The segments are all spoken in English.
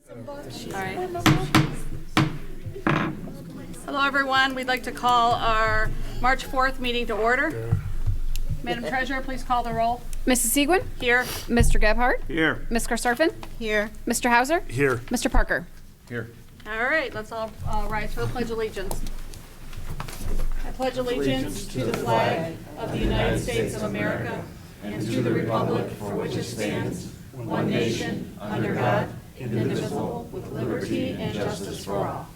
All right. Hello, everyone. We'd like to call our March 4th meeting to order. Madam Treasurer, please call the roll. Mrs. Seguin? Here. Mr. Gebhardt? Here. Ms. Karstoffen? Here. Mr. Hauser? Here. Mr. Parker? Here. All right, let's all rise for the Pledge of Allegiance. I pledge allegiance to the flag of the United States of America and to the republic for which it stands, one nation, under God, indivisible, with liberty and justice for all.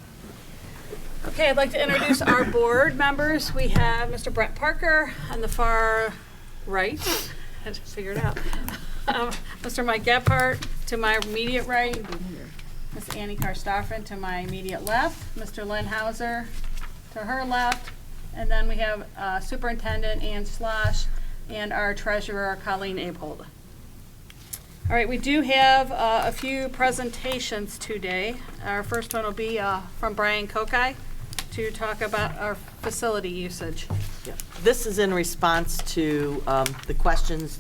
Okay, I'd like to introduce our board members. We have Mr. Brett Parker on the far right. I had to figure it out. Mr. Mike Gebhardt to my immediate right. Ms. Annie Karstoffen to my immediate left. Mr. Lynn Hauser to her left. And then we have Superintendent Ann Slosh and our Treasurer Colleen Abehold. All right, we do have a few presentations today. Our first one will be from Brian Kokai to talk about our facility usage. Yeah. This is in response to the questions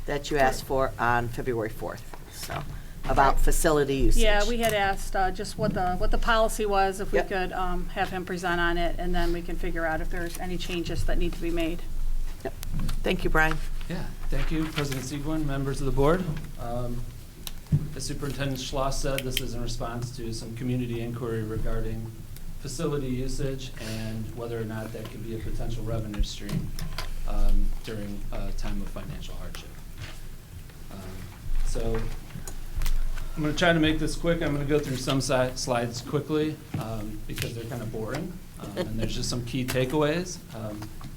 that you asked for on February 4th, so about facility usage. Yeah, we had asked just what the policy was, if we Yep. could have him present on it, and then we can figure out if there's any changes that need to be made. Yep. Thank you, Brian. Yeah, thank you, President Seguin, members of the board. As Superintendent Schloss said, this is in response to some community inquiry regarding facility usage and whether or not that could be a potential revenue stream during a time of financial hardship. So I'm going to try to make this quick. I'm going to go through some slides quickly because they're kind of boring and there's just some key takeaways.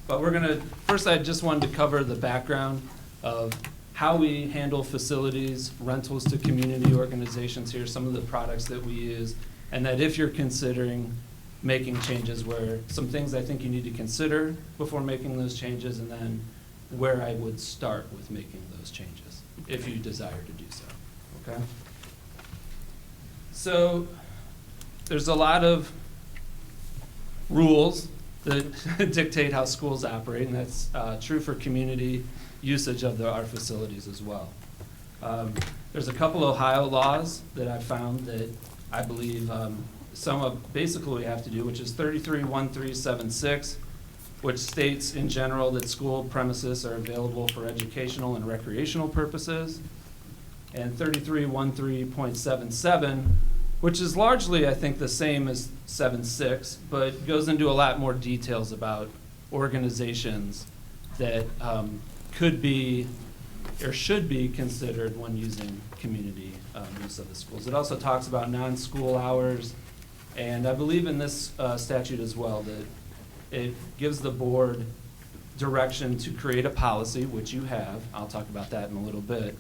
But we're going to, first I just wanted to cover the background of how we handle facilities, rentals to community organizations here, some of the products that we use, and that if you're considering making changes, where some things I think you need to consider before making those changes, and then where I would start with making those changes, if you desire to do so, okay? So there's a lot of rules that dictate how schools operate, and that's true for community usage of our facilities as well. There's a couple Ohio laws that I found that I believe some of basically we have to do, which is 331376, which states in general that school premises are available for educational and recreational purposes, and 3313.77, which is largely, I think, the same as 7.6, but goes into a lot more details about organizations that could be or should be considered when using community use of the schools. It also talks about non-school hours, and I believe in this statute as well that it gives the board direction to create a policy, which you have. I'll talk about that in a little bit.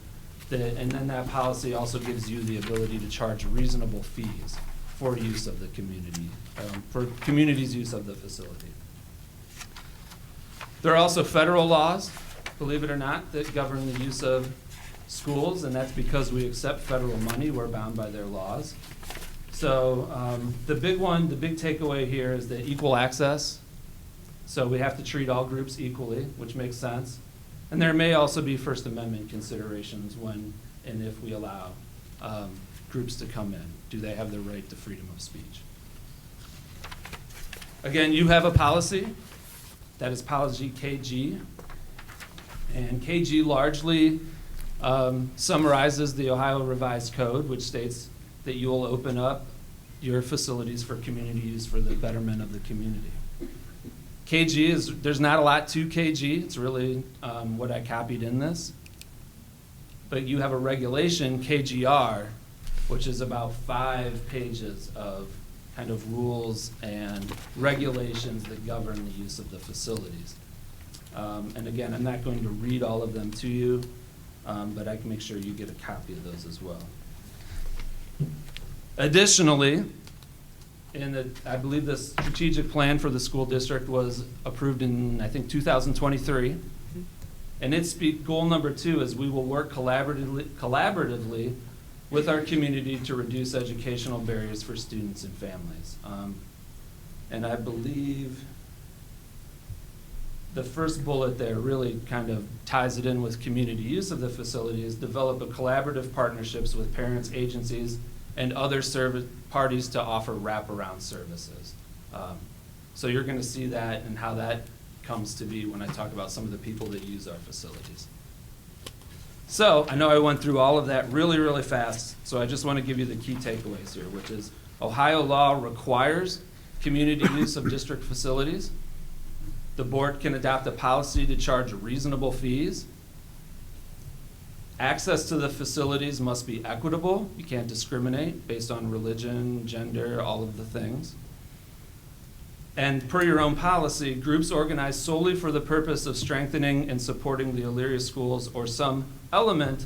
And then that policy also gives you the ability to charge reasonable fees for use of the community, for community's use of the facility. There are also federal laws, believe it or not, that govern the use of schools, and that's because we accept federal money. We're bound by their laws. So the big takeaway here is the equal access. So we have to treat all groups equally, which makes sense. And there may also be First Amendment considerations when and if we allow groups to come in. Do they have the right to freedom of speech? Again, you have a policy. That is policy KG. And KG largely summarizes the Ohio Revised Code, which states that you will open up your facilities for community use for the betterment of the community. KG is, there's not a lot to KG. It's really what I copied in this. But you have a regulation, KGR, which is about 5 pages of kind of rules and regulations that govern the use of the facilities. And again, I'm not going to read all of them to you, but I can make sure you get a copy of those as well. Additionally, I believe the strategic plan for the school district was approved in, I think, 2023. And its goal number 2 is we will work collaboratively with our community to reduce educational barriers for students and families. And I believe the first bullet there really kind of ties it in with community use of the facility, is develop a collaborative partnerships with parents, agencies, and other parties to offer wraparound services. So you're going to see that and how that comes to be when I talk about some of the people that use our facilities. So I know I went through all of that really, really fast, so I just want to give you the key takeaways here, which is Ohio law requires community use of district facilities. The board can adopt a policy to charge reasonable fees. Access to the facilities must be equitable. You can't discriminate based on religion, gender, all of the things. And per your own policy, groups organized solely for the purpose of strengthening and supporting the Elyria schools or some element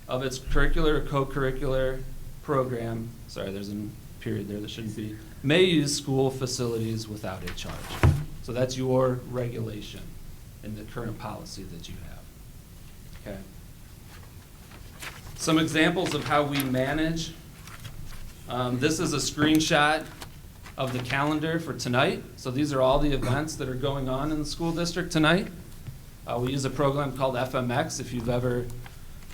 of its curricular or co-curricular program, sorry, there's a period there that shouldn't be, may use school facilities without a charge. So that's your regulation in the current policy that you have. Okay. Some examples of how we manage. This is a screenshot of the calendar for tonight. So these are all the events that are going on in the school district tonight. We use a program called FMX. If you've ever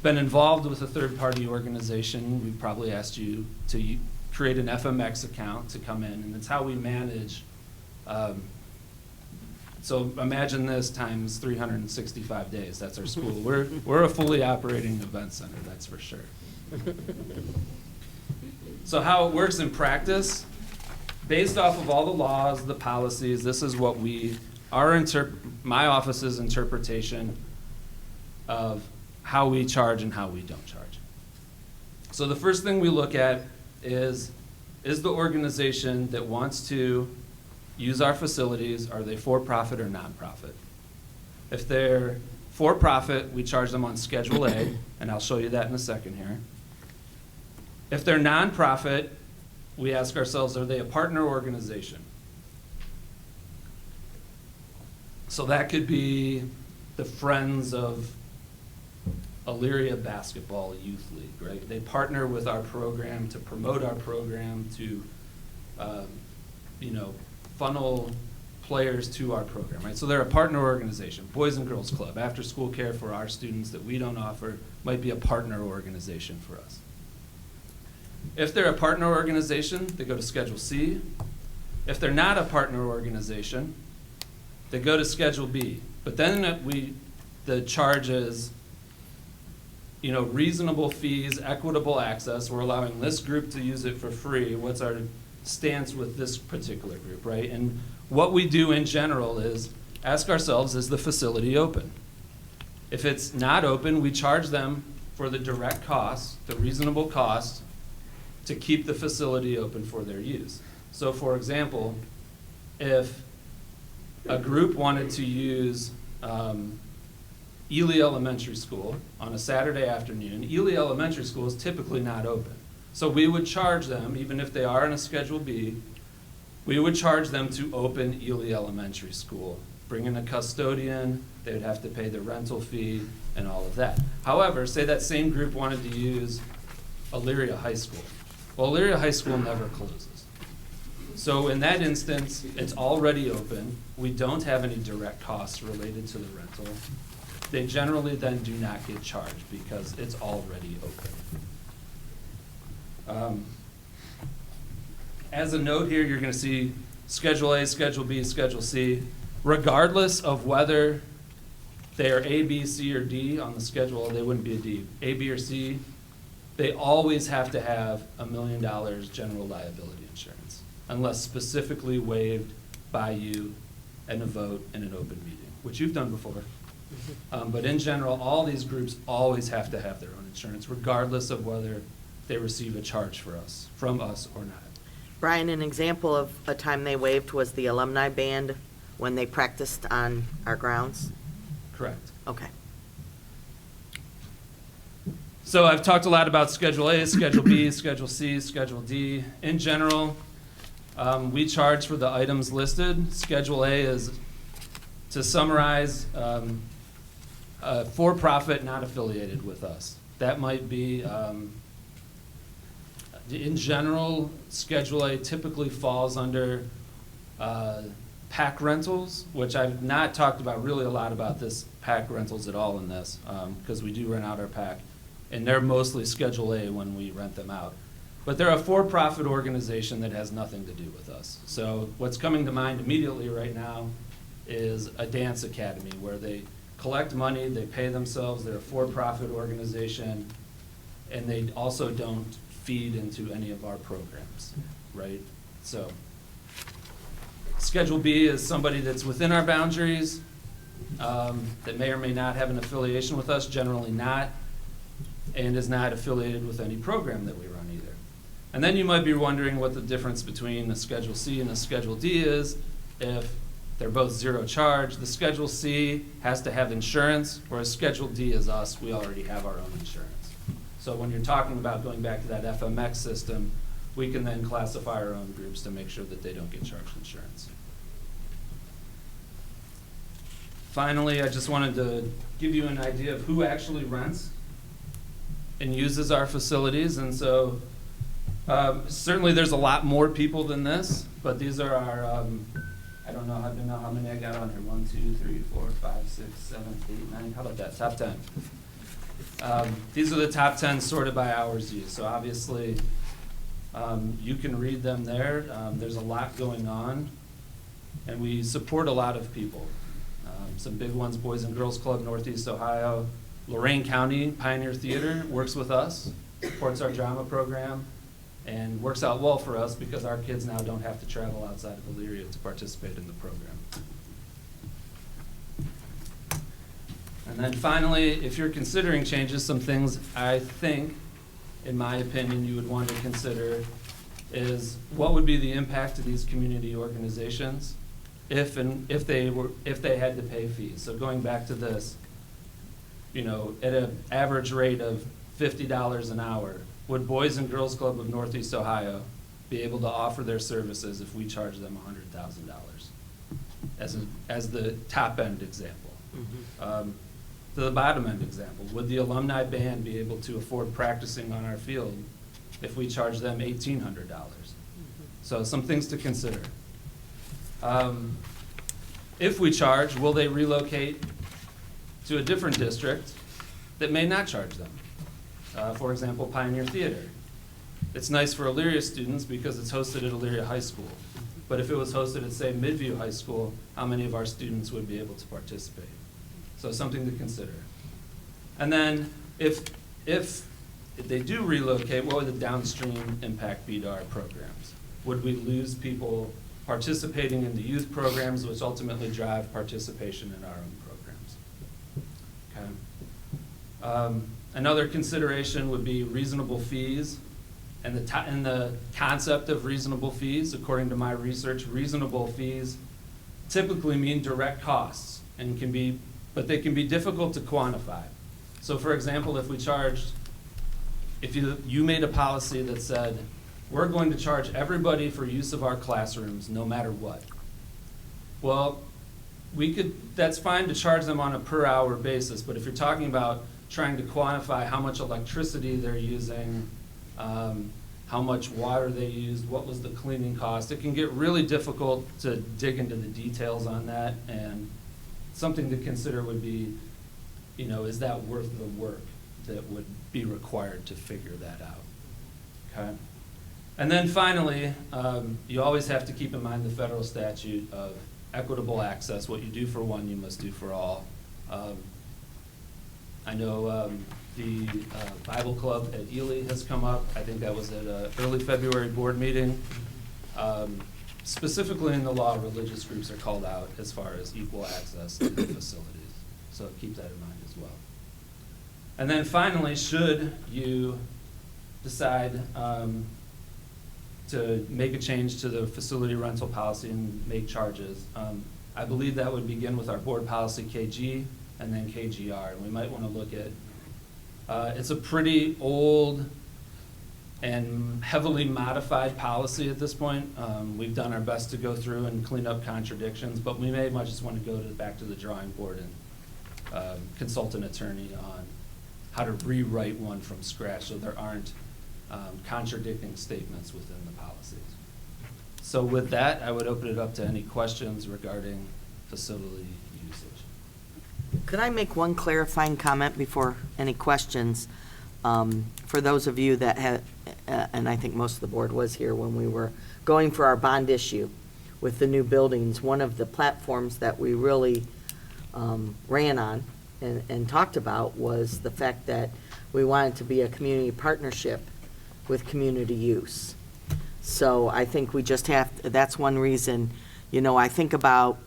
been involved with a third-party organization, we've probably asked you to create an FMX account to come in, and it's how we manage. So imagine this times 365 days. That's our school. We're a fully operating event center, that's for sure. So how it works in practice, based off of all the laws, the policies, this is what my office's interpretation of how we charge and how we don't charge. So the first thing we look at is the organization that wants to use our facilities, are they for-profit or non-profit? If they're for-profit, we charge them on Schedule A, and I'll show you that in a second here. If they're non-profit, we ask ourselves, are they a partner organization? So that could be the Friends of Elyria Basketball Youth League, right? They partner with our program to promote our program, to funnel players to our program, right? So they're a partner organization. Boys and Girls Club, after school care for our students that we don't offer, might be a partner organization for us. If they're a partner organization, they go to Schedule C. If they're not a partner organization, they go to Schedule B. But then the charge is, reasonable fees, equitable access. We're allowing this group to use it for free. What's our stance with this particular group, right? And what we do in general is ask ourselves, is the facility open? If it's not open, we charge them for the direct cost, the reasonable cost, to keep the facility open for their use. So for example, if a group wanted to use Ely Elementary School on a Saturday afternoon, Ely Elementary School is typically not open. So we would charge them, even if they are in a Schedule B, we would charge them to open Ely Elementary School. Bring in a custodian, they would have to pay the rental fee and all of that. However, say that same group wanted to use Elyria High School. Well, Elyria High School never closes. So in that instance, it's already open. We don't have any direct costs related to the rental. They generally then do not get charged because it's already open. As a note here, you're going to see Schedule A, Schedule B, Schedule C. Regardless of whether they are A, B, C, or D on the schedule, they wouldn't be a D. A, B, or C, they always have to have $1 million general liability insurance, unless specifically waived by you in a vote in an open meeting, which you've done before. But in general, all these groups always have to have their own insurance, regardless of whether they receive a charge from us or not. Brian, an example of a time they waived was the alumni band when they practiced on our grounds? Correct. Okay. So I've talked a lot about Schedule A, Schedule B, Schedule C, Schedule D. In general, we charge for the items listed. Schedule A is, to summarize, for-profit not affiliated with us. That might be, in general, Schedule A typically falls under pack rentals, which I've not talked about really a lot about this pack rentals at all in this, because we do rent out our pack, and they're mostly Schedule A when we rent them out. But they're a for-profit organization that has nothing to do with us. So what's coming to mind immediately right now is a dance academy where they collect money, they pay themselves, they're a for-profit organization, and they also don't feed into any of our programs, right? So Schedule B is somebody that's within our boundaries, that may or may not have an affiliation with us, generally not, and is not affiliated with any program that we run either. And then you might be wondering what the difference between a Schedule C and a Schedule D is. If they're both zero charge, the Schedule C has to have insurance, whereas Schedule D is us, we already have our own insurance. So when you're talking about going back to that FMX system, we can then classify our own groups to make sure that they don't get charged insurance. Finally, I just wanted to give you an idea of who actually rents and uses our facilities. And so certainly there's a lot more people than this, but these are our, I don't know how many I got on here. 1, 2, 3, 4, 5, 6, 7, 8, 9. How about that? Top 10. These are the top 10 sorted by hours used. So obviously you can read them there. There's a lot going on, and we support a lot of people. Some big ones: Boys and Girls Club, Northeast Ohio. Lorain County Pioneer Theater works with us, supports our drama program, and works out well for us because our kids now don't have to travel outside of Elyria to participate in the program. And then finally, if you're considering changes, some things I think, in my opinion, you would want to consider is what would be the impact to these community organizations if they had to pay fees. So going back to this, you know, at an average rate of $50 an hour, would Boys and Girls Club of Northeast Ohio be able to offer their services if we charge them $100,000? As the top end example. Mm-hmm. To the bottom end example, would the alumni band be able to afford practicing on our field if we charge them $1,800? So some things to consider. If we charge, will they relocate to a different district that may not charge them? For example, Pioneer Theater. It's nice for Elyria students because it's hosted at Elyria High School. But if it was hosted at, say, Midview High School, how many of our students would be able to participate? So something to consider. And then if they do relocate, what would the downstream impact be to our programs? Would we lose people participating in the youth programs, which ultimately drive participation in our own programs? Okay. Another consideration would be reasonable fees. And the concept of reasonable fees, according to my research, reasonable fees typically mean direct costs and but they can be difficult to quantify. So for example, if you made a policy that said, we're going to charge everybody for use of our classrooms no matter what. Well, that's fine to charge them on a per hour basis, but if you're talking about trying to quantify how much electricity they're using, how much water they used, what was the cleaning cost, it can get really difficult to dig into the details on that, and something to consider would be, is that worth the work that would be required to figure that out, okay? And then finally, you always have to keep in mind the federal statute of equitable access. What you do for one, you must do for all. I know the Bible Club at Ely has come up. I think that was at an early February board meeting. Specifically in the law, religious groups are called out as far as equal access to the facilities. So keep that in mind as well. And then finally, should you decide to make a change to the facility rental policy and make charges, I believe that would begin with our board policy KG and then KGR. And we might want to look at, it's a pretty old and heavily modified policy at this point. We've done our best to go through and clean up contradictions, but we may much just want to go back to the drawing board and consult an attorney on how to rewrite one from scratch so there aren't contradicting statements within the policies. So with that, I would open it up to any questions regarding facility usage. Could I make one clarifying comment before any questions? For those of you that had, and I think most of the board was here when we were going for our bond issue with the new buildings, one of the platforms that we really ran on and talked about was the fact that we wanted to be a community partnership with community use. So I think we just have, that's one reason, I think about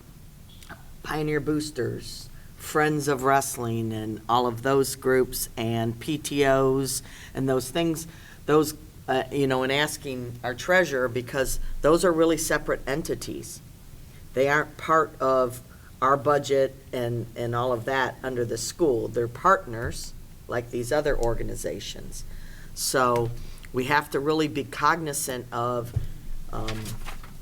Pioneer Boosters, Friends of Wrestling, and all of those groups, and PTOs, and those things, and asking our treasurer, because those are really separate entities. They aren't part of our budget and all of that under the school. They're partners, like these other organizations. So we have to really be cognizant of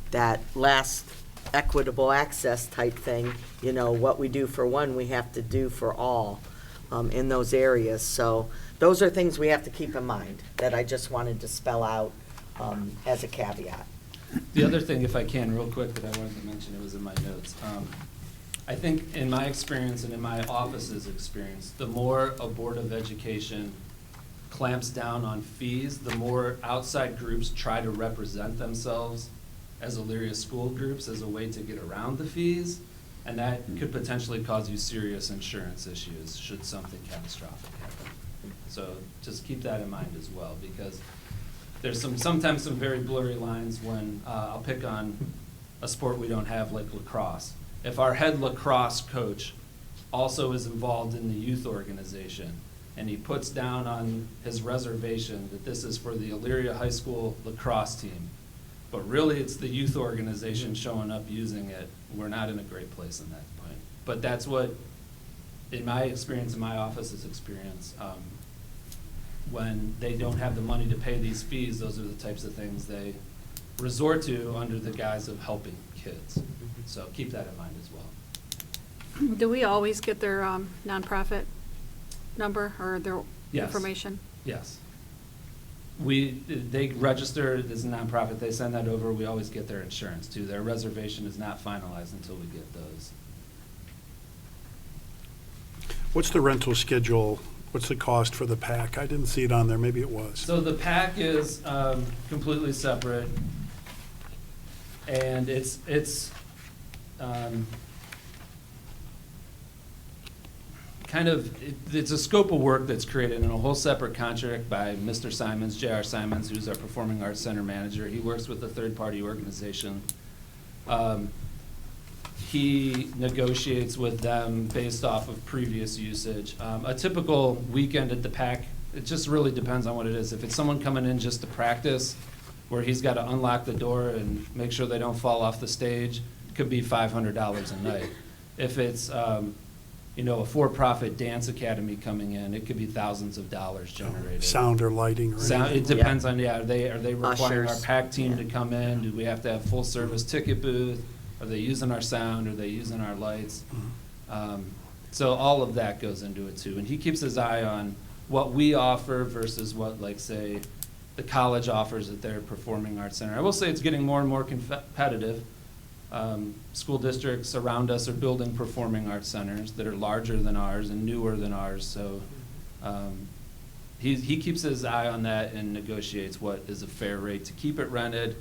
that last equitable access type thing. What we do for one, we have to do for all in those areas. So those are things we have to keep in mind that I just wanted to spell out as a caveat. The other thing, if I can, real quick, that I wanted to mention, it was in my notes. I think in my experience and in my office's experience, the more a Board of Education clamps down on fees, the more outside groups try to represent themselves as Elyria school groups as a way to get around the fees, and that could potentially cause you serious insurance issues should something catastrophic happen. So just keep that in mind as well, because there's sometimes some very blurry lines when I'll pick on a sport we don't have, like lacrosse. If our head lacrosse coach also is involved in the youth organization, and he puts down on his reservation that this is for the Elyria High School lacrosse team, but really it's the youth organization showing up using it, we're not in a great place in that point. But that's what, in my experience, in my office's experience, when they don't have the money to pay these fees, those are the types of things they resort to under the guise of helping kids. So keep that in mind as well. Do we always get their nonprofit number or their Yes. information? Yes. They register as a nonprofit, they send that over, we always get their insurance too. Their reservation is not finalized until we get those. What's the rental schedule? What's the cost for the pack? I didn't see it on there, maybe it was. So the pack is completely separate, and it's a scope of work that's created in a whole separate contract by Mr. Simons, J.R. Simons, who's our Performing Arts Center manager. He works with a third-party organization. He negotiates with them based off of previous usage. A typical weekend at the pack, it just really depends on what it is. If it's someone coming in just to practice, where he's got to unlock the door and make sure they don't fall off the stage, it could be $500 a night. If it's a for-profit dance academy coming in, it could be thousands of dollars generated. Sound or lighting or Sound, anything? it depends on, are they requiring our Ushers. PAC team to Yeah. come in? Do we have to have full service ticket booth? Are they using our sound? Are they using our lights? So all of that goes into it too. And he keeps his eye on what we offer versus what, like, say, the college offers at their Performing Arts Center. I will say it's getting more and more competitive. School districts around us are building performing arts centers that are larger than ours and newer than ours. So he keeps his eye on that and negotiates what is a fair rate to keep it rented,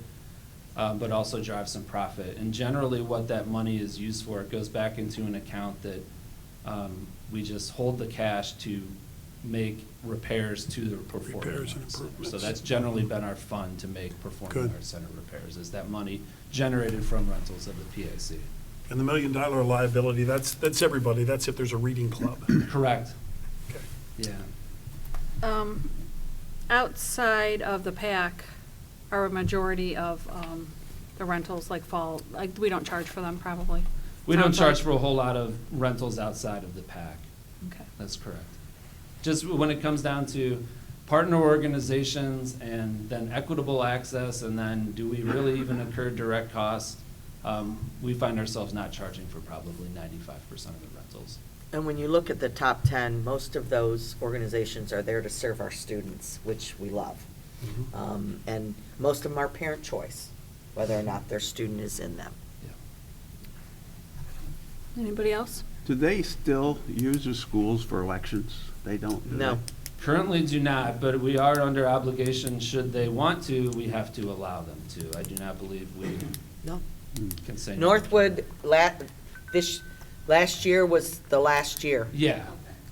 but also drive some profit. And generally what that money is used for, it goes back into an account that we just hold the cash to make repairs to the Performing Repairs and Arts Center. So improvements. that's generally been our fund to make Performing Good. Arts Center repairs, is that money generated from rentals of the PAC. And the $1 million liability, that's everybody, that's if there's a reading club. Correct. Okay. Yeah. Outside of the PAC, are a majority of the rentals we don't charge for them probably? We don't Sounds charge like- for a whole lot of rentals outside of the PAC. Okay. That's correct. Just when it comes down to partner organizations and then equitable access, and then do we really even incur direct costs, we find ourselves not charging for probably 95% of the rentals. And when you look at the top 10, most of those organizations are there to serve our students, which we love. And most of them are parent choice, whether or not their student is in them. Anybody else? Do they still use the schools for elections? They don't, do No, Currently do not, but we are under obligation, should they want to, we have to allow them to. I do not believe we No. can say. no. Northwood, last year was the last year. Yeah,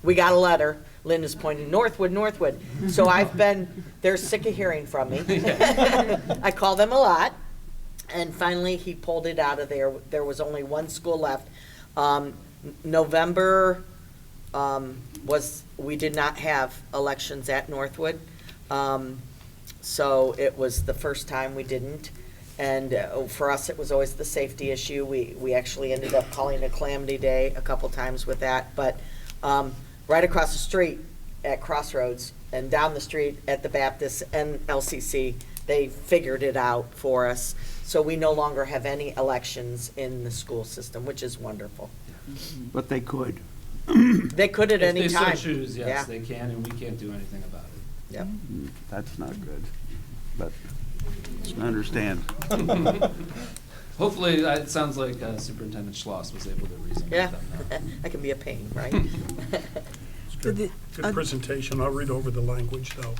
We got a letter, Linda's pointing, Northwood, Northwood. So they're sick of hearing from me. I call them a lot, and finally he pulled it out of there. There was only one school left. November we did not have elections at Northwood. So it was the first time we didn't. And for us, it was always the safety issue. We actually ended up calling a calamity day a couple times with that. But right across the street at Crossroads and down the street at the Baptist and LCC, they figured it out for us. So we no longer have any elections in the school system, which is wonderful. But they could. They could at any if they time. so choose, Yeah. yes, they can, and we can't do anything about it. Yep. That's not good, but I understand. Hopefully, it sounds like Superintendent Schloss was able to reason with Yeah, them. though. I can be a pain, right? It's good. Good presentation. I'll read over the language, though.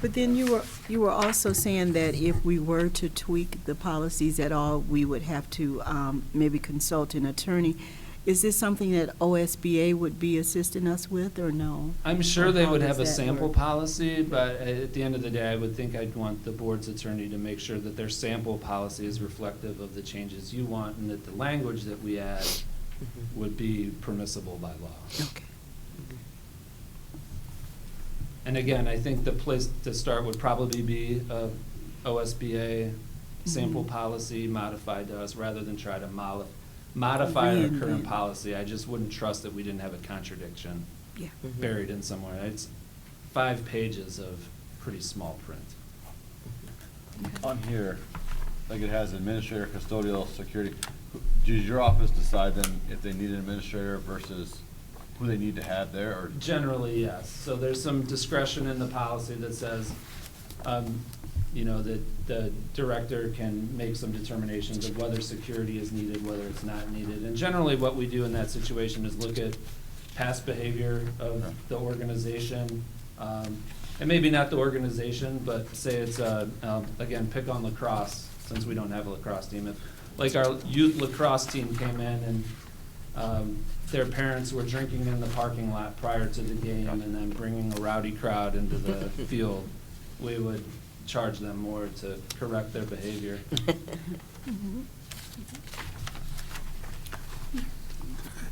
But then you were also saying that if we were to tweak the policies at all, we would have to maybe consult an attorney. Is this something that OSBA would be assisting us with, or no? I'm sure Or they how would does have a that sample work? policy, but at the end of the day, I would think I'd want the board's attorney to make sure that their sample policy is reflective of the changes you want, and that the language that we add would be permissible by law. Okay. And again, I think the place to start would probably be a OSBA sample policy modified to us, rather than try to modify our current Reinvent. policy. I just wouldn't trust that we didn't have a contradiction Yeah. buried in somewhere. It's 5 pages of pretty small print. On here, like it has administrator, custodial, security, does your office decide then if they need an administrator versus who they need to have there, or? Generally, yes. So there's some discretion in the policy that says, that the director can make some determinations of whether security is needed, whether it's not needed. And generally, what we do in that situation is look at past behavior of the organization, and maybe not the organization, but say it's, again, pick on lacrosse, since we don't have a lacrosse team. Like our youth lacrosse team came in and their parents were drinking in the parking lot prior to the game and then bringing a rowdy crowd into the field, we would charge them more to correct their behavior.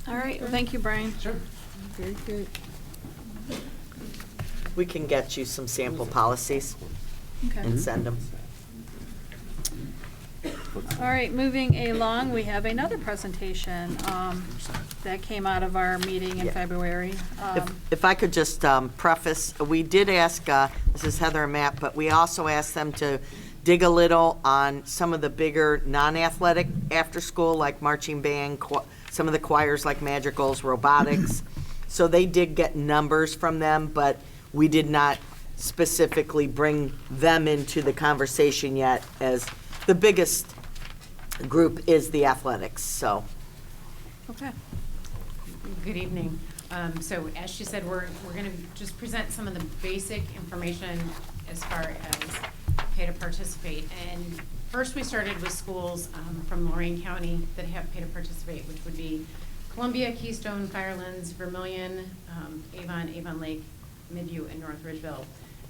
All right, well, thank you, Brian. Sure. Very good. We can get you some sample policies Okay. and send them. All right, moving along, we have another presentation that came out of our meeting in Yeah. February. If I could just preface, we did ask, this is Heather and Matt, but we also asked them to dig a little on some of the bigger non-athletic after-school, like marching band, some of the choirs like Madrigals, robotics. So they did get numbers from them, but we did not specifically bring them into the conversation yet, as the biggest group is the athletics, so. Okay. Good evening. So as she said, we're going to just present some of the basic information as far as pay to participate. And first we started with schools from Lorain County that have pay to participate, which would be Columbia, Keystone, Firelands, Vermilion, Avon Lake, Midview, and North Ridgeville.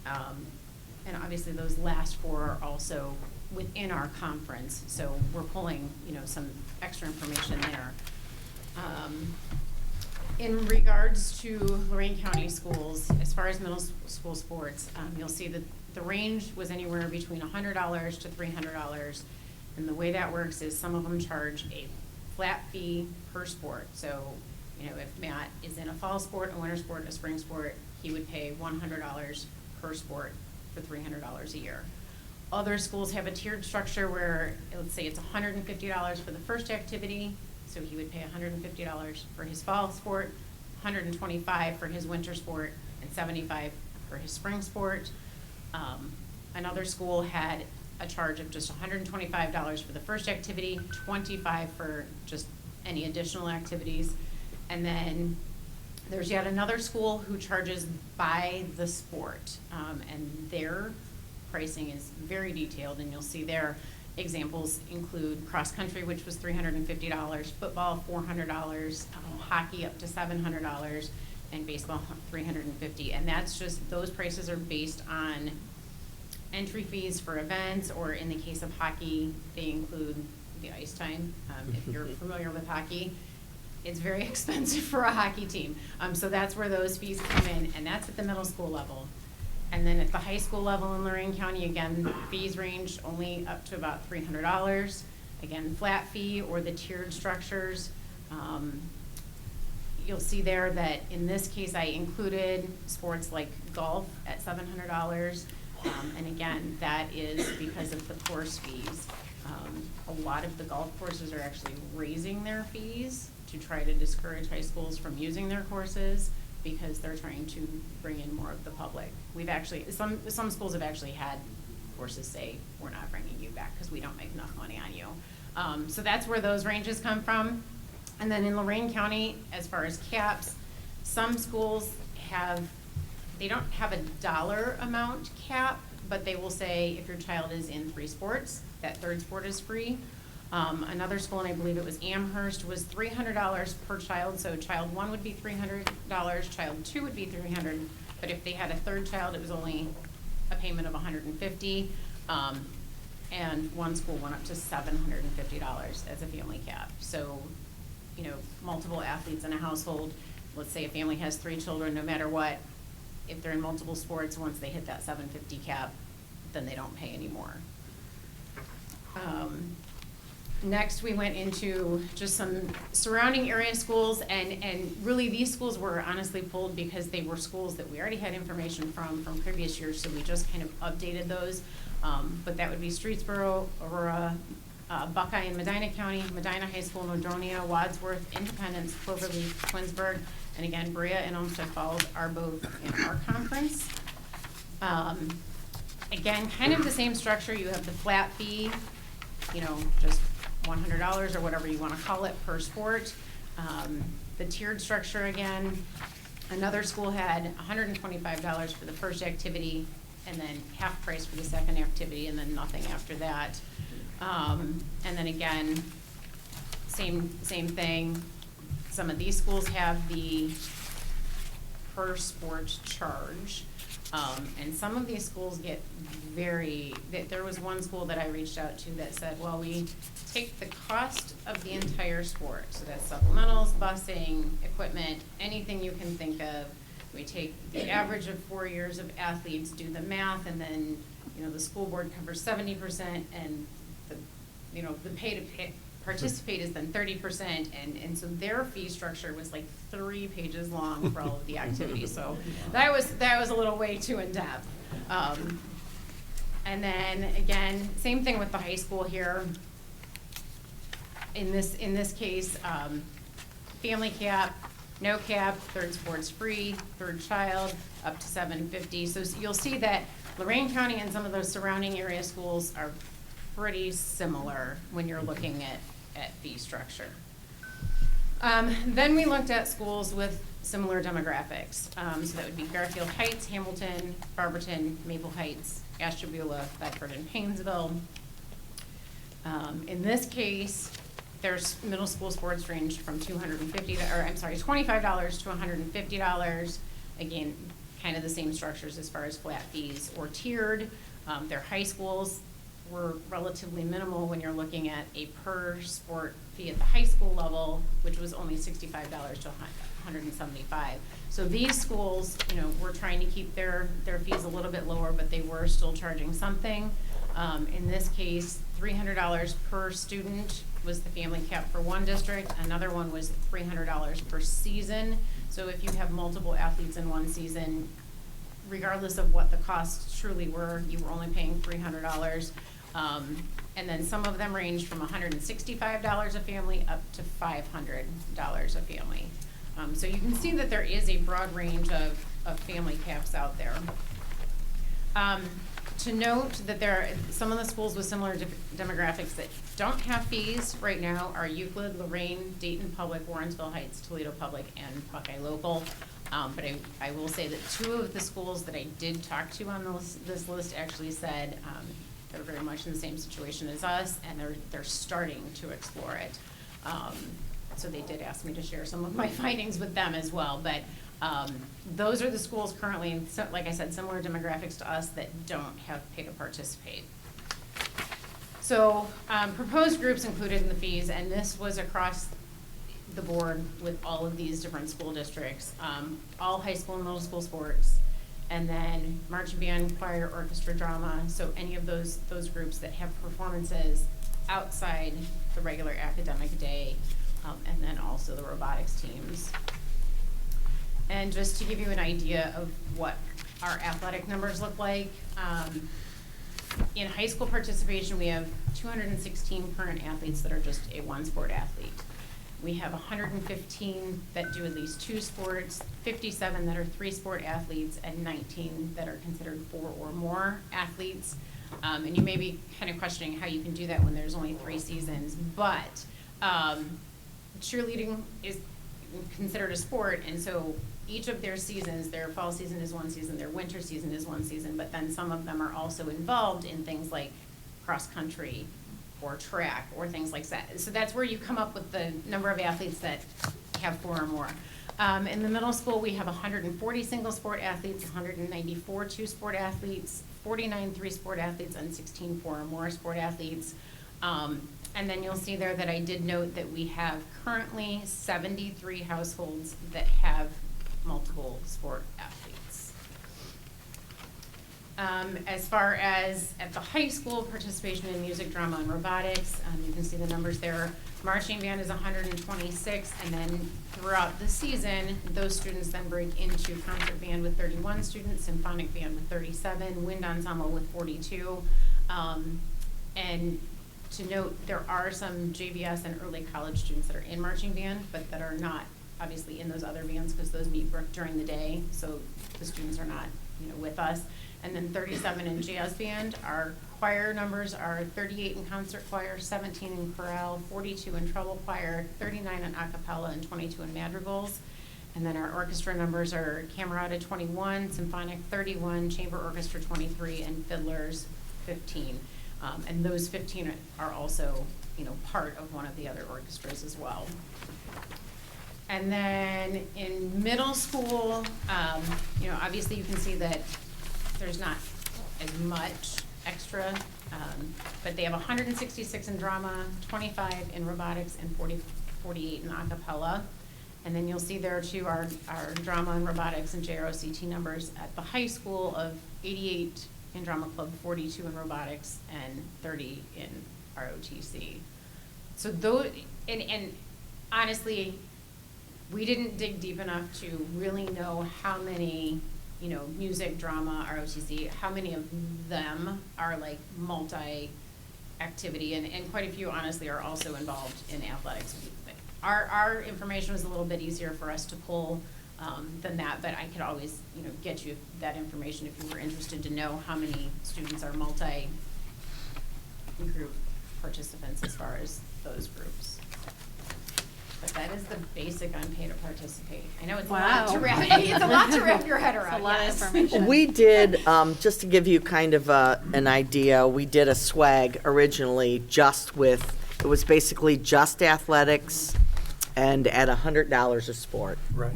And obviously those last 4 are also within our conference, so we're pulling, some extra information there. In regards to Lorain County schools, as far as middle school sports, you'll see that the range was anywhere between $100 to $300. And the way that works is some of them charge a flat fee per sport. So, if Matt is in a fall sport, a winter sport, a spring sport, he would pay $100 per sport for $300 a year. Other schools have a tiered structure where, let's say it's $150 for the first activity, so he would pay $150 for his fall sport, $125 for his winter sport, and $75 for his spring sport. Another school had a charge of just $125 for the first activity, $25 for just any additional activities, and then There's yet another school who charges by the sport, and their pricing is very detailed, and you'll see their examples include cross-country, which was $350, football $400, hockey up to $700, and baseball $350. And that's just, those prices are based on entry fees for events, or in the case of hockey, they include the ice time. If you're familiar with hockey, it's very expensive for a hockey team. So that's where those fees come in, and that's at the middle school level. And then at the high school level in Lorraine County, again, fees range only up to about $300. Again, flat fee or the tiered structures. You'll see there that in this case, I included sports like golf at $700. And again, that is because of the course fees. A lot of the golf courses are actually raising their fees to try to discourage high schools from using their courses, because they're trying to bring in more of the public. We've actually, some schools have actually had courses say, we're not bringing you back because we don't make enough money on you. So that's where those ranges come from. And then in Lorraine County, as far as caps, some schools they don't have a dollar amount cap, but they will say if your child is in 3 sports, that 3rd sport is free. Another school, and I believe it was Amherst, was $300 per child. So child 1 would be $300, child 2 would be $300, but if they had a 3rd child, it was only a payment of $150. And one school went up to $750 as a family cap. So, you know, multiple athletes in a household, let's say a family has 3 children, no matter what, if they're in multiple sports, once they hit that $750 cap, then they don't pay anymore. Next, we went into just some surrounding area schools, and really these schools were honestly pulled because they were schools that we already had information from previous years, so we just kind of updated those. But that would be Streetsboro, Aurora, Buckeye in Medina County, Medina High School, Nordonia, Wadsworth, Independence, Cloverleaf, Twinsburg, and again, Brea and Olmsted Falls are both in our conference. Again, kind of the same structure. You have the flat fee, you know, just $100 or whatever you want to call it per sport. The tiered structure again, another school had $125 for the first activity, and then half price for the second activity, and then nothing after that. And then again, same thing. Some of these schools have the per sport charge. And some of these schools get there was one school that I reached out to that said, well, we take the cost of the entire sport. So that's supplementals, busing, equipment, anything you can think of. We take the average of 4 years of athletes, do the math, and then, you know, the school board covers 70%, and the pay to participate is then 30%, and so their fee structure was like 3 pages long for all of the activities. So that was a little way too in depth. And then again, same thing with the high school here. In this case, family cap, no cap, 3rd sports free, 3rd child up to $750. So you'll see that Lorraine County and some of those surrounding area schools are pretty similar when you're looking at fee structure. Then we looked at schools with similar demographics. So that would be Garfield Heights, Hamilton, Barberton, Maple Heights, Ashtabula, Bedford, and Painesville. In this case, there's middle school sports range from $25 to $150. Again, kind of the same structures as far as flat fees or tiered. Their high schools were relatively minimal when you're looking at a per sport fee at the high school level, which was only $65 to $175. So these schools, you know, were trying to keep their fees a little bit lower, but they were still charging something. In this case, $300 per student was the family cap for one district. Another one was $300 per season. So if you have multiple athletes in one season, regardless of what the costs truly were, you were only paying $300. And then some of them ranged from $165 a family up to $500 a family. So you can see that there is a broad range of family caps out there. to note that there are some of the schools with similar demographics that don't have fees right now are Euclid, Lorraine, Dayton Public, Warrensville Heights, Toledo Public, and Buckeye Local. But I will say that 2 of the schools that I did talk to on this list actually said they're very much in the same situation as us, and they're starting to explore it. So they did ask me to share some of my findings with them as well. But those are the schools currently, so, like I said, similar demographics to us that don't have pay to participate. So proposed groups included in the fees, and this was across the board with all of these different school districts, all high school and middle school sports, and then marching band, choir, orchestra, drama, so any of those groups that have performances outside the regular academic day, and then also the robotics teams. And just to give you an idea of what our athletic numbers look like, in high school participation, we have 216 current athletes that are just a one-sport athlete. We have 115 that do at least 2 sports, 57 that are 3-sport athletes, and 19 that are considered 4 or more athletes. And you may be kind of questioning how you can do that when there's only 3 seasons, but cheerleading is considered a sport, and so each of their seasons, their fall season is one season, their winter season is one season, but then some of them are also involved in things like cross-country or track or things like that. So that's where you come up with the number of athletes that have 4 or more. In the middle school, we have 140 single-sport athletes, 194 2-sport athletes, 49 3-sport athletes, and 16 4 or more sport athletes. And then you'll see there that I did note that we have currently 73 households that have multiple sport athletes. As far as at the high school, participation in music, drama, and robotics, you can see the numbers there. Marching band is 126, and then throughout the season, those students then break into concert band with 31 students, symphonic band with 37, wind ensemble with 42. And to note, there are some JVS and early college students that are in marching band, but that are not obviously in those other bands because those meet during the day, so the students are not, with us. And then 37 in jazz band. Our choir numbers are 38 in concert choir, 17 in chorale, 42 in treble choir, 39 in a cappella, and 22 in madrigals. And then our orchestra numbers are camerata 21, symphonic 31, chamber orchestra 23, and fiddlers 15. And those 15 are also, part of one of the other orchestras as well. And then in middle school, obviously you can see that there's not as much extra, but they have 166 in drama, 25 in robotics, and 48 in a cappella. And then you'll see there too our drama and robotics and JROCT numbers at the high school of 88 in drama club, 42 in robotics, and 30 in ROTC. So those, and honestly, we didn't dig deep enough to really know how many, music, drama, ROTC, how many of them are like multi-activity, and quite a few honestly are also involved in athletics. Our information was a little bit easier for us to pull than that, but I could always, get you that information if you were interested to know how many students are multi-group participants as far as those groups. But that is the basic on pay to participate. I know it's a lot to wrap. It's a lot to wrap your head around. It's a lot of yes. information. We did, just to give you kind of an idea, we did a swag originally just with, it was basically just athletics and at $100 a sport. Right.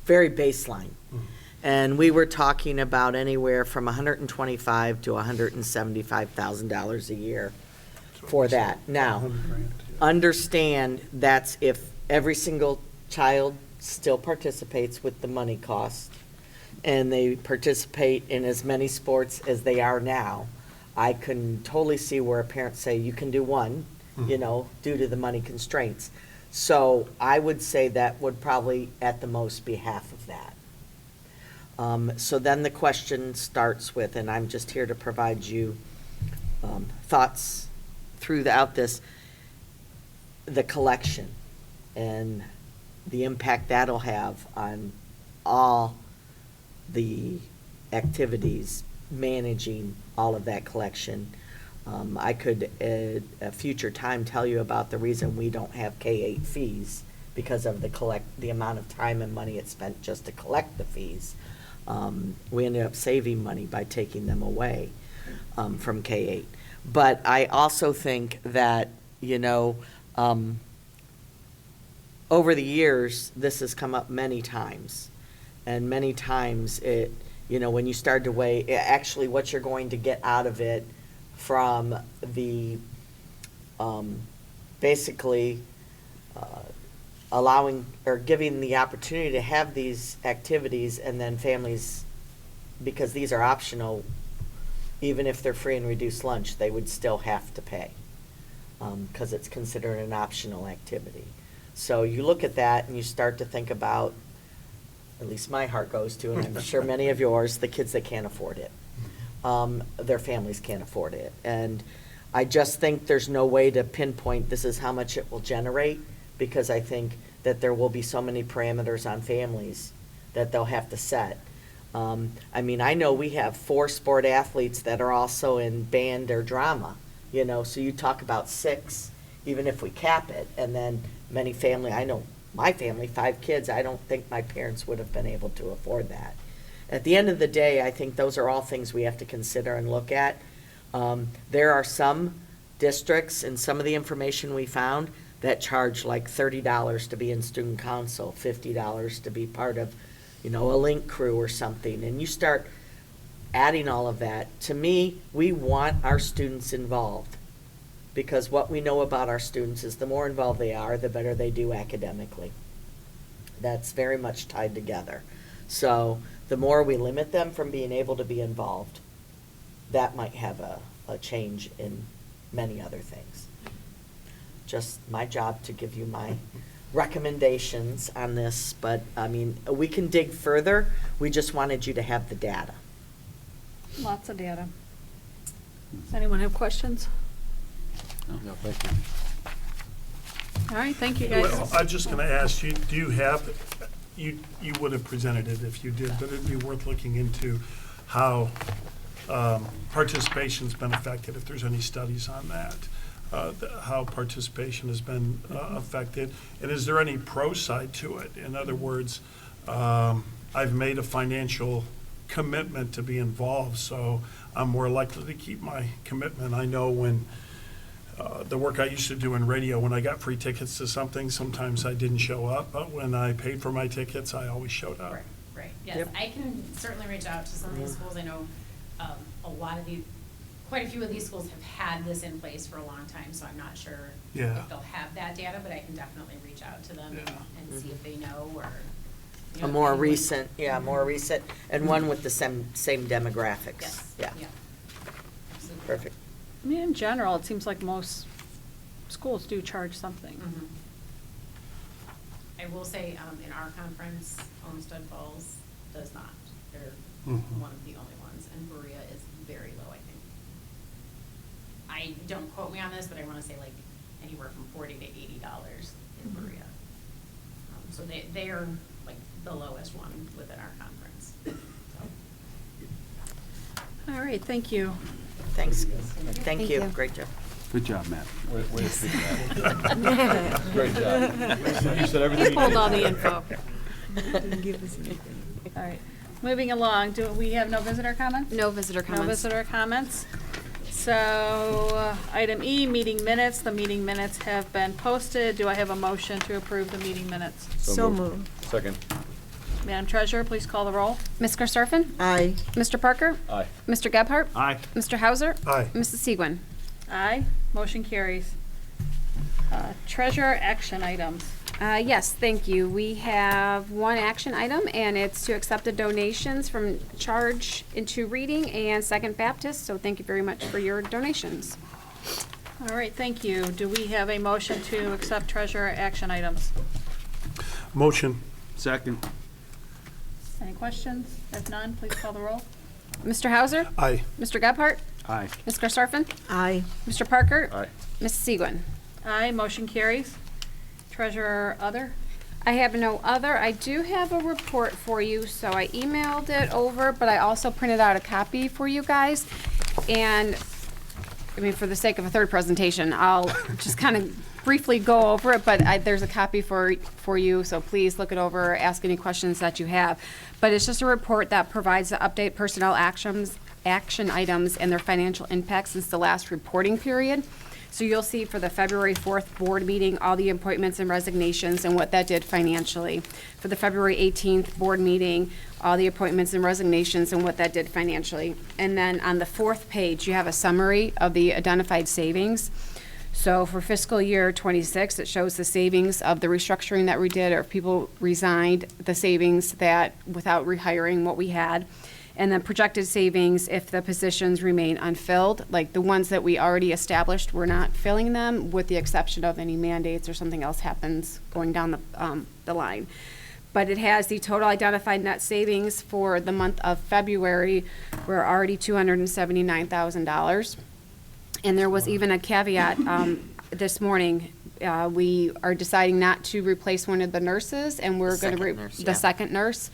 Very baseline. And we were talking about anywhere from $125,000 to $175,000 a year for that. Now, 100 grand, yeah. understand that's if every single child still participates with the money cost and they participate in as many sports as they are now. I can totally see where parents say you can do one, due to the money constraints. So I would say that would probably at the most be half of that. So then the question starts with, and I'm just here to provide you thoughts throughout this, the collection and the impact that'll have on all the activities managing all of that collection. I could, at a future time, tell you about the reason we don't have K-8 fees, because of the amount of time and money it's spent just to collect the fees. We ended up saving money by taking them away from K-8. But I also think that, over the years, this has come up many times. And many times when you start to weigh actually what you're going to get out of it from the, basically, allowing or giving the opportunity to have these activities, and then families, because these are optional, even if they're free and reduced lunch, they would still have to pay, because it's considered an optional activity. So you look at that and you start to think about, at least my heart goes to, and I'm sure many of yours, the kids that can't afford it. Their families can't afford it. And I just think there's no way to pinpoint this is how much it will generate, because I think that there will be so many parameters on families that they'll have to set. I know we have 4 sport athletes that are also in band or drama, so you talk about 6, even if we cap it, and then many family, I know my family, 5 kids, I don't think my parents would have been able to afford that. At the end of the day, I think those are all things we have to consider and look at. There are some districts, and some of the information we found, that charge like $30 to be in student council, $50 to be part of, a link crew or something. And you start adding all of that. To me, we want our students involved, because what we know about our students is the more involved they are, the better they do academically. That's very much tied together. So the more we limit them from being able to be involved, that might have a change in many other things. Just my job to give you my recommendations on this, but we can dig further. We just wanted you to have the data. Lots of data. Does anyone have questions? No, thank you. All right, thank you, guys. Well, I'm just going to ask you, do you have, you would have presented it if you did, but it'd be worth looking into how participation's been affected, if there's any studies on that, how participation has been affected, and is there any pro side to it? In other words, I've made a financial commitment to be involved, so I'm more likely to keep my commitment. I know when the work I used to do in radio, when I got free tickets to something, sometimes I didn't show up, but when I paid for my tickets, I always showed up. Right, yes. Yep. I can certainly reach out to some of these schools. I know quite a few of these schools have had this in place for a long time, so I'm not sure Yeah. if they'll have that data, but I can definitely reach out to them and see if they know, or. A more recent, and one with the same demographics. Yes, Yeah, yeah. Absolutely. perfect. In general, it seems like most schools do charge something. Mhm. I will say, in our conference, Olmsted Falls does not. They're Mhm. one of the only ones, and Berea is very low, I think. Don't quote me on this, but I wanna say like anywhere from $40 to $80 in Berea. So they are like the lowest one within our conference, so. All right, thank you. Thanks. Thank Thank you. you. Great job. Good job, Matt. Way to speak that. Great job. You said everything He you pulled needed. all the info. Didn't give us anything. All right, moving along, do we have no visitor comments? No visitor comments. No visitor comments. So, item E, meeting minutes. The meeting minutes have been posted. Do I have a motion to approve the meeting minutes? So moved. Second. Madam Treasurer, please call the roll. Ms. Karstoffen? Aye. Mr. Parker? Aye. Mr. Gebhardt? Aye. Mr. Hauser? Aye. Mrs. Segwin? Aye, motion carries. Treasurer action items. Yes, thank you. We have one action item, and it's to accept the donations from Charge into Reading and Second Baptist, so thank you very much for your donations. All right, thank you. Do we have a motion to accept treasurer action items? Motion. Second. Any questions? If none, please call the roll. Mr. Hauser? Aye. Mr. Gebhardt? Aye. Ms. Karstoffen? Aye. Mr. Parker? Aye. Mrs. Segwin? Aye, motion carries. Treasurer other? I have no other. I do have a report for you, so I emailed it over, but I also printed out a copy for you guys. And, I mean, for the sake of a third presentation, I'll just kind of briefly go over it, but there's a copy for you, so please look it over, ask any questions that you have. But it's just a report that provides the update personnel action items and their financial impact since the last reporting period. So you'll see for the February 4th board meeting, all the appointments and resignations and what that did financially. For the February 18th board meeting, all the appointments and resignations and what that did financially. And then on the 4th page, you have a summary of the identified savings. So for fiscal year 26, it shows the savings of the restructuring that we did, or if people resigned, the savings that without rehiring what we had. And then projected savings if the positions remain unfilled, like the ones that we already established, we're not filling them, with the exception of any mandates or something else happens going down the line. But it has the total identified net savings for the month of February. We're already $279,000. And there was even a caveat this morning. We are deciding not to replace one of the nurses, and we're going to the second nurse.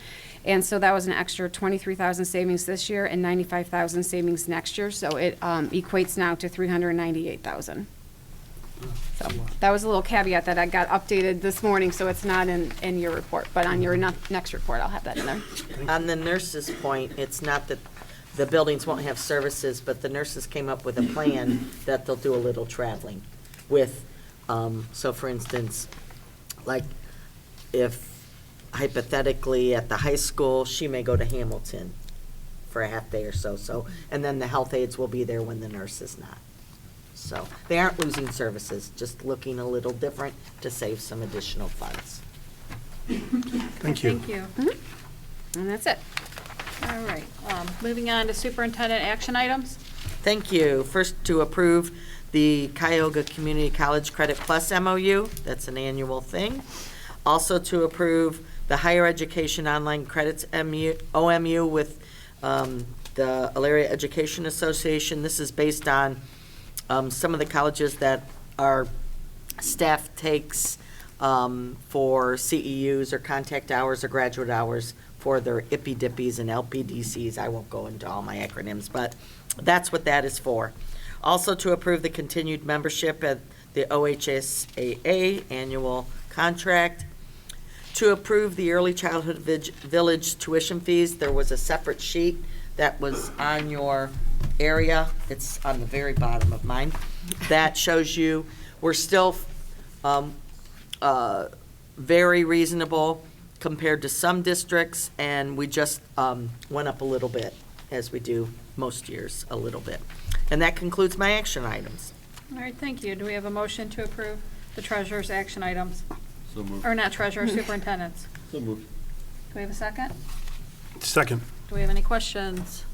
And so that was an extra 23,000 savings this year and 95,000 savings next year. So it equates now to 398,000. So that was a little caveat that I got updated this morning, so it's not in your report, but on your next report, I'll have that in there. On the nurses' point, it's not that the buildings won't have services, but the nurses came up with a plan that they'll do a little traveling with. So for instance, like if hypothetically at the high school, she may go to Hamilton for a half day or so. And then the health aides will be there when the nurse is not. So they aren't losing services, just looking a little different to save some additional funds. Thank you. Thank you. And that's it. All right, moving on to superintendent action items. Thank you. First, to approve the Cuyahoga Community College Credit Plus MOU. That's an annual thing. Also to approve the Higher Education Online Credits OMU with the Elyria Education Association. This is based on some of the colleges that our staff takes for CEUs or contact hours or graduate hours for their IPI-DIPIs and LPDCs. I won't go into all my acronyms, but that's what that is for. Also to approve the continued membership at the OHSAA annual contract. To approve the Early Childhood Village tuition fees, there was a separate sheet that was on your area. It's on the very bottom of mine. That shows you we're still very reasonable compared to some districts, and we just went up a little bit, as we do most years, a little bit. And that concludes my action items. All right, thank you. Do we have a motion to approve the treasurer's action items? So moved. Or not treasurer, superintendent's? So moved. Do we have a second? Second. Do we have any questions?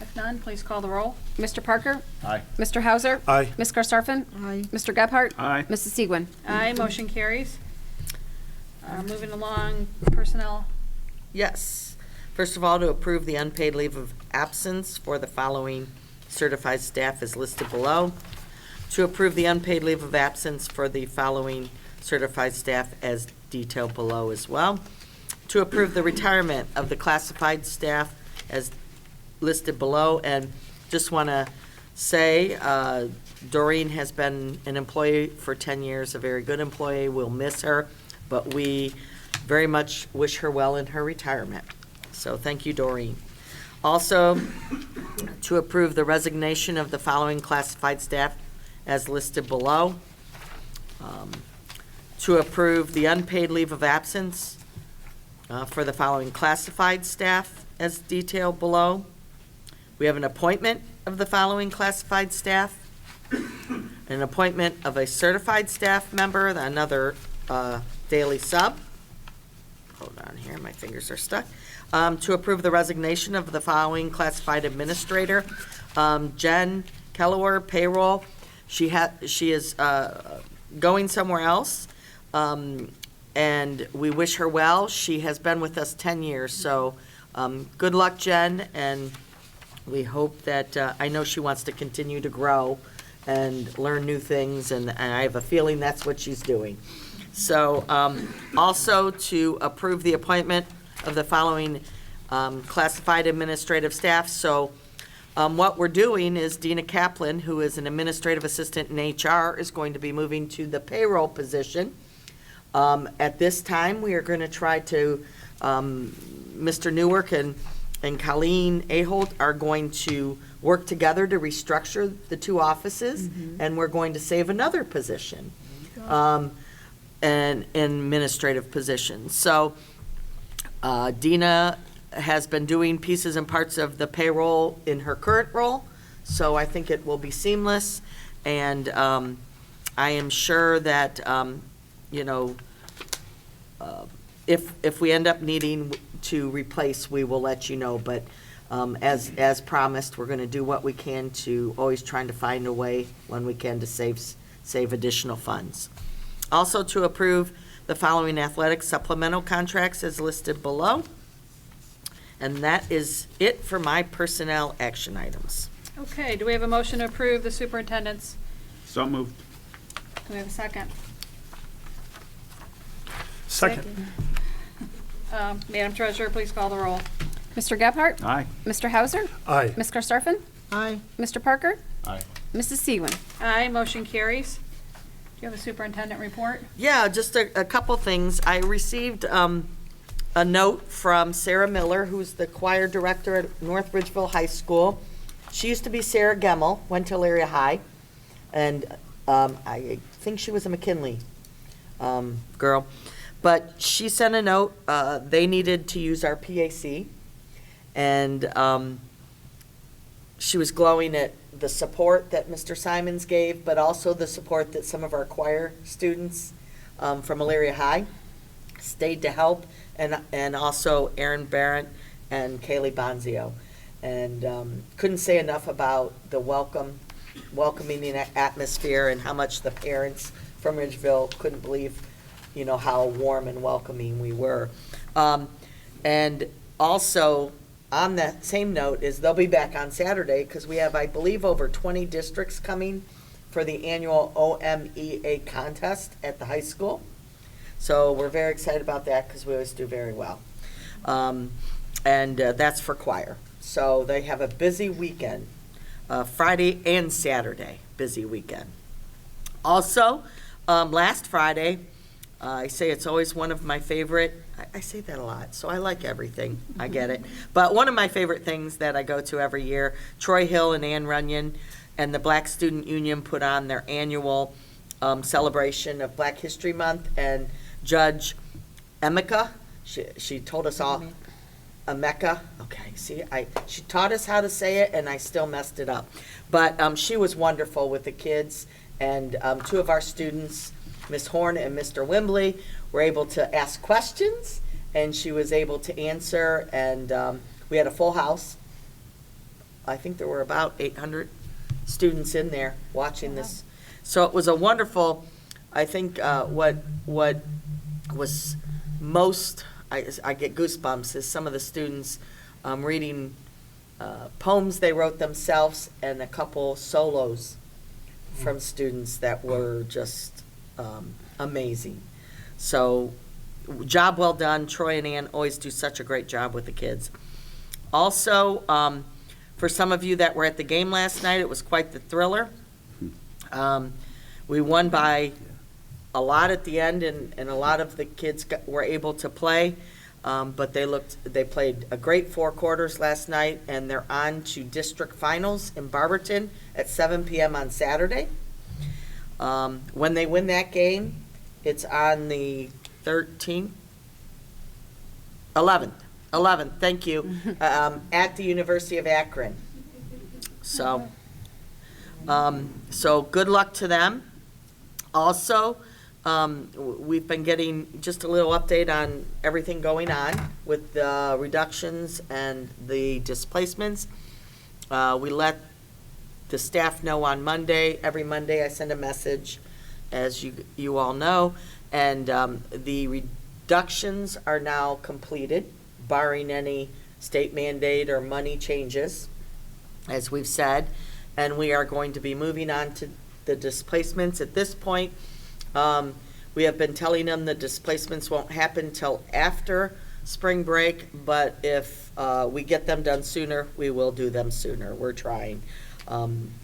If none, please call the roll. Mr. Parker? Aye. Mr. Hauser? Aye. Ms. Garstarfen? Aye. Mr. Gebhardt? Aye. Mrs. Segwin? Aye, motion carries. Moving along, personnel. Yes. First of all, to approve the unpaid leave of absence for the following certified staff as listed below. To approve the unpaid leave of absence for the following certified staff as detailed below as well. To approve the retirement of the classified staff as listed below. And just want to say, Doreen has been an employee for 10 years, a very good employee. We'll miss her, but we very much wish her well in her retirement. So thank you, Doreen. Also, to approve the resignation of the following classified staff as listed below. To approve the unpaid leave of absence for the following classified staff as detailed below. We have an appointment of the following classified staff, an appointment of a certified staff member, another daily sub. Hold on here, my fingers are stuck. To approve the resignation of the following classified administrator, Jen Kellower, payroll. She is going somewhere else, and we wish her well. She has been with us 10 years, so good luck, Jen, and we hope that, I know she wants to continue to grow and learn new things, and I have a feeling that's what she's doing. So, also to approve the appointment of the following classified administrative staff. So, what we're doing is Dina Kaplan, who is an administrative assistant in HR, is going to be moving to the payroll position. At this time, we are going to try to, Mr. Newark and Colleen Aholt are going to work together to restructure the two offices, and we're going to save another position, an administrative position. So Dina has been doing pieces and parts of the payroll in her current role, so I think it will be seamless, and I am sure that, if we end up needing to replace, we will let you know, but as promised, we're going to do what we can to always trying to find a way when we can to save additional funds. Also to approve the following athletic supplemental contracts as listed below. And that is it for my personnel action items. Okay, do we have a motion to approve the superintendent's? So moved. Do we have a second? Second. Madam Treasurer, please call the roll. Mr. Gebhardt? Aye. Mr. Hauser? Aye. Ms. Karstoffen? Aye. Mr. Parker? Aye. Mrs. Segwin? Aye, motion carries. Do you have a superintendent report? Yeah, just a couple things. I received a note from Sarah Miller, who's the choir director at North Ridgeville High School. She used to be Sarah Gemmel, went to Elyria High, and I think she was a McKinley girl. But she sent a note, they needed to use our PAC, and she was glowing at the support that Mr. Simons gave, but also the support that some of our choir students from Elyria High stayed to help, and also Aaron Barrett and Kaylee Bonzio. And couldn't say enough about the welcoming atmosphere and how much the parents from Ridgeville couldn't believe, how warm and welcoming we were. And also, on that same note, is they'll be back on Saturday, because we have, I believe, over 20 districts coming for the annual OMEA contest at the high school. So we're very excited about that, because we always do very well. And that's for choir. So they have a busy weekend, Friday and Saturday, busy weekend. Also, last Friday, I say it's always one of my favorite, I say that a lot, so I like everything, I get it. But one of my favorite things that I go to every year, Troy Hill and Ann Runyon and the Black Student Union put on their annual celebration of Black History Month, and Judge Emeka, she told us all, Emeka, okay, see, she taught us how to say it, and I still messed it up. But she was wonderful with the kids, and two of our students, Miss Horn and Mr. Wimbley, were able to ask questions, and she was able to answer, and we had a full house. I think there were about 800 students in there watching this. So it was a wonderful, I think what was most, I get goosebumps, is some of the students reading poems they wrote themselves, and a couple solos from students that were just amazing. So, job well done. Troy and Ann always do such a great job with the kids. Also, for some of you that were at the game last night, it was quite the thriller. We won by a lot at the end, and a lot of the kids were able to play, but they played a great 4 quarters last night, and they're on to district finals in Barberton at 7 p.m. on Saturday. When they win that game, it's on the 11th, thank you, at the University of Akron. So good luck to them. Also, we've been getting just a little update on everything going on with the reductions and the displacements. We let the staff know on Monday. Every Monday I send a message, as you all know, and the reductions are now completed, barring any state mandate or money changes, as we've said, and we are going to be moving on to the displacements. At this point, We have been telling them the displacements won't happen till after spring break, but if we get them done sooner, we will do them sooner. We're trying.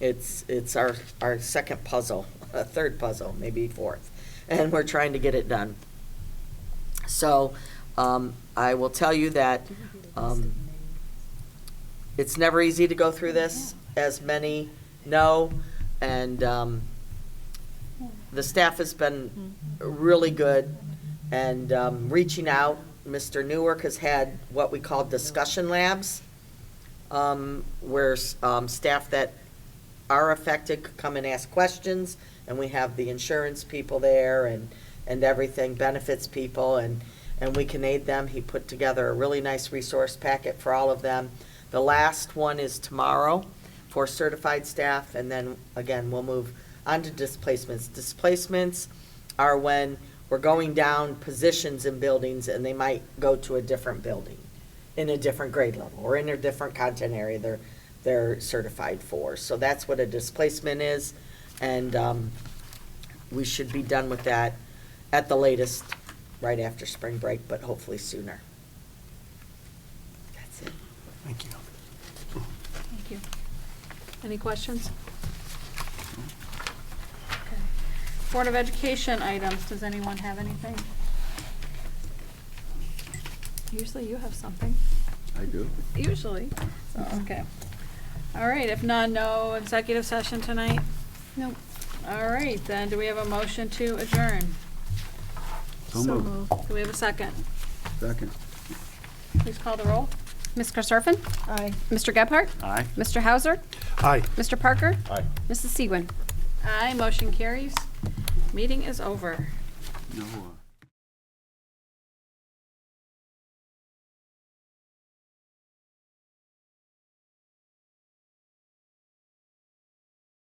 It's our second puzzle, a third puzzle, maybe fourth, and we're trying to get it done. So I will tell you that it's never easy to go through this, as many know, and the staff has been really good and reaching out. Mr. Newark has had what we call discussion labs, where staff that are affected could come and ask questions, and we have the insurance people there and everything, benefits people, and we can aid them. He put together a really nice resource packet for all of them. The last one is tomorrow for certified staff, and then, again, we'll move on to displacements. Displacements are when we're going down positions in buildings, and they might go to a different building in a different grade level or in a different content area they're certified for. So that's what a displacement is, and we should be done with that at the latest right after spring break, but hopefully sooner. That's it. Thank you. Thank you. Any questions? Okay. Board of Education items, does anyone have anything? Usually you have something. I do. Usually, so, okay. All right, if none, no executive session tonight? Nope. All right, then do we have a motion to adjourn? So moved. Do we have a second? Second. Please call the roll. Ms. Karstoffen? Aye. Mr. Gebhardt? Aye. Mr. Hauser? Aye. Mr. Parker? Aye. Mrs. Segwin? Aye, motion carries. Meeting is over. No.